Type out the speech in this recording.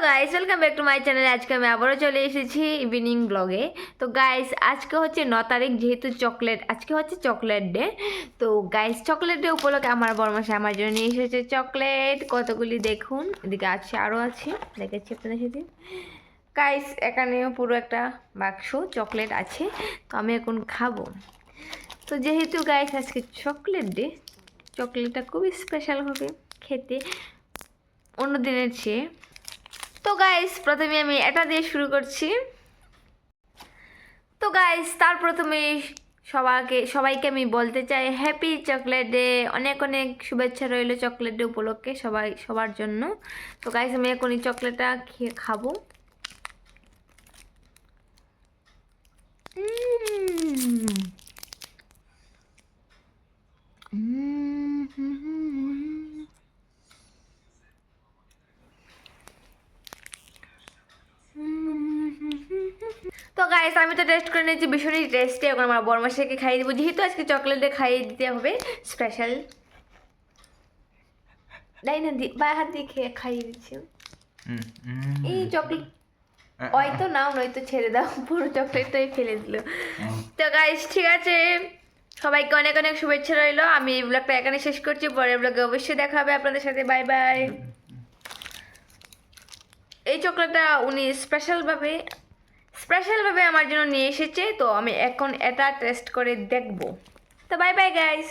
Guys welcome back to my channel. আজকে আমি আবারও চলে এসেছি ইভিনিং ব্লগে। তো গাইস আজকে হচ্ছে 9 তারিখ, যেহেতু আজকে হচ্ছে চকলেট ডে। তো গাইস চকলেট ডে উপলক্ষে আমার বড়মাসা আমার জন্য নিয়ে এসেছে চকলেট কতগুলি, দেখুন এদিকে আছে, আরও আছে, দেখাচ্ছি আপনাদের সাথে। গাইস এখানে পুরো একটা বাক্স চকলেট আছে, তো আমি এখন খাবো। তো যেহেতু গাইস আজকে চকলেট ডে, চকলেটটা খুবই স্পেশাল হবে খেতে অন্য দিনের চেয়ে। তো গাইস প্রথমে আমি এটা দিয়ে শুরু করছি। তো গাইস তার প্রথমে সবাইকে আমি বলতে চাই হ্যাপি চকলেট ডে, অনেক অনেক শুভেচ্ছা রইল চকলেট ডে উপলক্ষে সবার জন্য। তো গাইস আমি এখন এই চকলেটটা খাবো। তো গাইস আমি তো টেস্ট করে নিয়েছি, ভীষণই টেস্টি। এখন আমার বড়মাসাকে খাইয়ে দেবো, যেহেতু আজকে চকলেটে খাইয়ে দিতে হবে স্পেশাল। তাই না, হাত দিয়ে খাইয়ে দিচ্ছি। এই চকলেট হয়তো নাও, নয়তো ছেড়ে দাও, পুরো চকলেটটাই ফেলে দিল। তো গাইস ঠিক আছে, সবাইকে অনেক অনেক শুভেচ্ছা রইলো। আমি এই ব্লগটা এখানে শেষ করছি, পরের ব্লগে অবশ্যই দেখা হবে আপনাদের সাথে। Bye bye. এই চকলেটটা উনি স্পেশালভাবে আমার জন্য নিয়ে এসেছে, তো আমি এখন এটা টেস্ট করে দেখবো। তো বাই বাই গাইস।